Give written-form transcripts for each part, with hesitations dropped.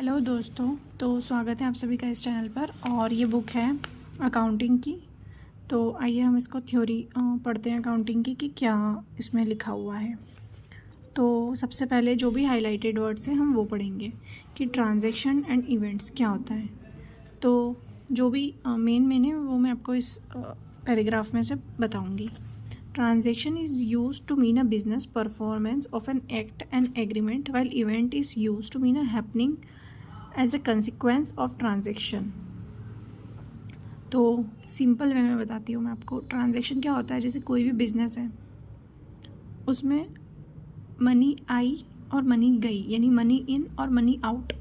Hello दोस्तों, तो स्वागत है आप सभी का इस चैनल पर। और ये बुक है अकाउंटिंग की। तो आइए हम इसको थ्योरी पढ़ते हैं अकाउंटिंग की कि क्या इसमें लिखा हुआ है। तो सबसे पहले जो भी हाइलाइटेड वर्ड्स हैं हम वो पढ़ेंगे कि ट्रांजैक्शन एंड इवेंट्स क्या होता है। तो जो भी मेन है वो मैं आपको इस पैराग्राफ में से बताऊँगी। Transaction is used to mean a business performance of an act and agreement, while event is used to mean a happening as a consequence of transaction। तो सिंपल वे में बताती हूँ मैं आपको। ट्रांजैक्शन क्या होता है, जैसे कोई भी बिजनेस है उसमें मनी आई और मनी गई, यानी मनी इन और मनी आउट,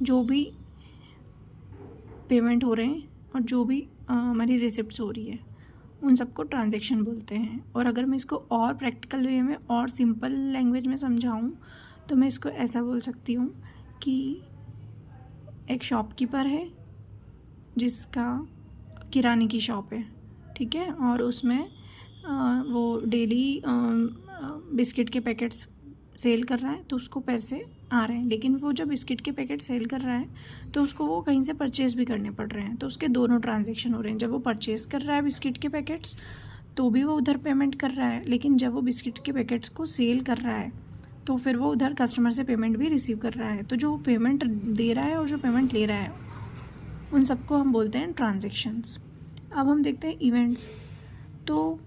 जो भी पेमेंट हो रहे हैं और जो भी हमारी रिसिप्ट्स हो रही है उन सबको ट्रांजैक्शन बोलते हैं। और अगर मैं इसको और प्रैक्टिकल वे में और सिंपल लैंग्वेज में समझाऊँ तो मैं इसको ऐसा बोल सकती हूँ कि एक शॉपकीपर है जिसका किराने की शॉप है, ठीक है, और उसमें वो डेली बिस्किट के पैकेट्स सेल कर रहा है, तो उसको पैसे आ रहे हैं। लेकिन वो जब बिस्किट के पैकेट सेल कर रहा है तो उसको वो कहीं से परचेज़ भी करने पड़ रहे हैं, तो उसके दोनों ट्रांजैक्शन हो रहे हैं। जब वो परचेज़ कर रहा है बिस्किट के पैकेट्स तो भी वो उधर पेमेंट कर रहा है, लेकिन जब वो बिस्किट के पैकेट्स को सेल कर रहा है तो फिर वो उधर कस्टमर से पेमेंट भी रिसीव कर रहा है। तो जो पेमेंट दे रहा है और जो पेमेंट ले रहा है उन सबको हम बोलते हैं ट्रांजैक्शंस। अब हम देखते हैं इवेंट्स। तो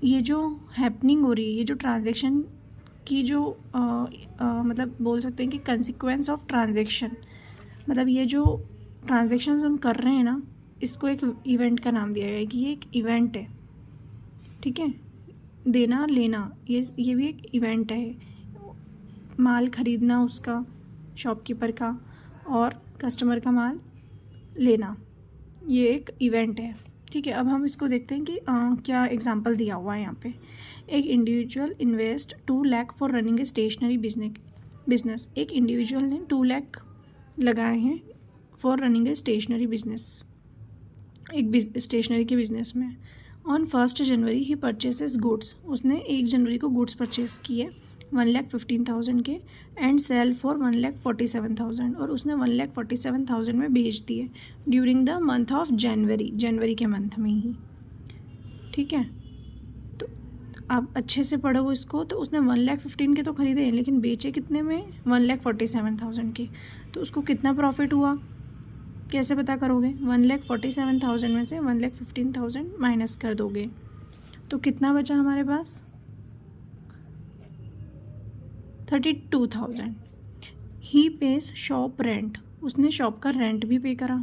ये जो हैपनिंग हो रही है, ये जो ट्रांजैक्शन की जो मतलब बोल सकते हैं कि कंसिक्वेंस ऑफ ट्रांजैक्शन, मतलब ये जो ट्रांजैक्शन हम कर रहे हैं ना, इसको एक इवेंट का नाम दिया गया है कि ये एक इवेंट है, ठीक है। देना लेना ये भी एक इवेंट है। माल ख़रीदना उसका शॉपकीपर का और कस्टमर का माल लेना, ये एक इवेंट है, ठीक है। अब हम इसको देखते हैं कि क्या एग्जांपल दिया हुआ है यहाँ पे। एक individual invest 2 lakh for running a stationary business. एक इंडिविजुअल ने 2 लाख लगाए हैं for running a stationary business, एक स्टेशनरी के बिजनेस में। On 1 January he purchases goods. उसने 1 जनवरी को गुड्स परचेस किए 1,15,000 के एंड सेल फॉर 1,47,000, और उसने 1,47,000 में बेच दिए during the month of January के मंथ में ही, ठीक है। तो आप अच्छे से पढ़ो इसको। तो उसने 1,15,000 के तो ख़रीदे लेकिन बेचे कितने में, 1,47,000 के। तो उसको कितना प्रॉफिट हुआ कैसे पता करोगे, 1,47,000 में से 1,15,000 माइनस कर दोगे तो कितना बचा हमारे पास, 32,000। ही पेज शॉप रेंट। उसने शॉप का रेंट भी पे करा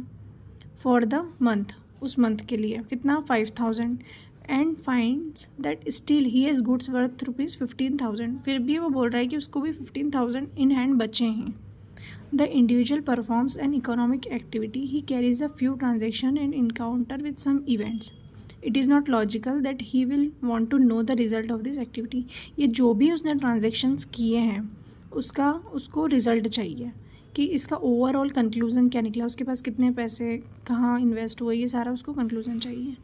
फॉर द मंथ, उस मंथ के लिए कितना, 5,000। And finds that still he has goods worth ₹15,000। फिर भी वो बोल रहा है कि उसको भी 15,000 इन हैंड बचे हैं। The individual performs an economic activity. He carries a few transaction and encounter with some events. It is not logical that he will want to know the result of this activity. ये जो भी उसने transactions किए हैं उसको result चाहिए कि इसका ओवरऑल कंक्लूज़न क्या निकला, उसके पास कितने पैसे कहाँ इन्वेस्ट हुए, ये सारा उसको कंक्लूज़न चाहिए।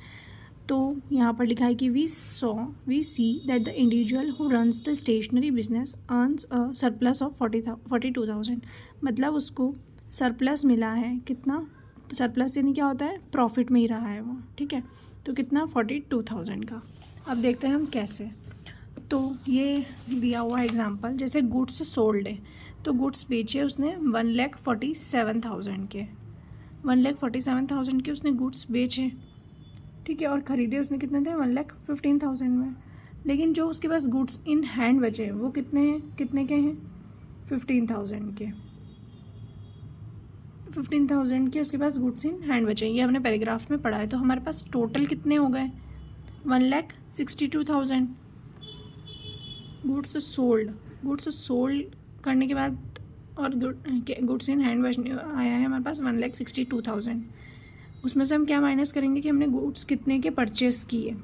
तो यहाँ पर लिखा है कि we see that the individual who runs the stationery business earns a surplus of 42,000। मतलब उसको सरप्लस मिला है, कितना सरप्लस यानी क्या होता है, प्रॉफिट में ही रहा है वो, ठीक है। तो कितना, 42,000 का। अब देखते हैं हम कैसे। तो ये दिया हुआ एग्जांपल, जैसे गुड्स सोल्ड है, तो गुड्स बेचे उसने 1,47,000 के, 1,47,000 के उसने गुड्स बेचे, ठीक है, और ख़रीदे उसने कितने थे, 1,15,000 में। लेकिन जो उसके पास गुड्स इन हैंड बचे वो कितने के हैं, 15,000 के। 15,000 के उसके पास गुड्स इन हैंड बचे, ये हमने पैराग्राफ में पढ़ा है। तो हमारे पास टोटल कितने हो गए, 1,62,000 गुड्स सोल्ड करने के बाद, और गुड्स इन हैंड आया है हमारे पास 1,62,000। उसमें से हम क्या माइनस करेंगे कि हमने गुड्स कितने के परचेस किए,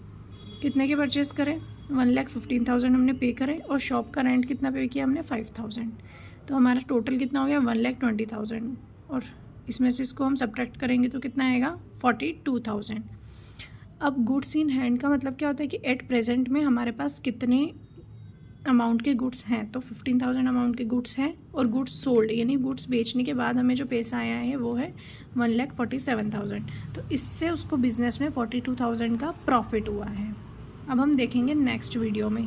कितने के परचेस करें, 1,15,000 हमने पे करे, और शॉप का रेंट कितना पे किया हमने, 5,000। तो हमारा टोटल कितना हो गया, 1,20,000, और इसमें से इसको हम सब्ट्रैक्ट करेंगे तो कितना आएगा, 42,000। अब गुड्स इन हैंड का मतलब क्या होता है कि एट प्रेजेंट में हमारे पास कितने अमाउंट के गुड्स हैं, तो 15,000 अमाउंट के गुड्स हैं और गुड्स सोल्ड यानी गुड्स बेचने के बाद हमें जो पैसा आया है वो है 1,47,000। तो इससे उसको बिज़नेस में 42,000 का प्रॉफिट हुआ है। अब हम देखेंगे नेक्स्ट वीडियो में।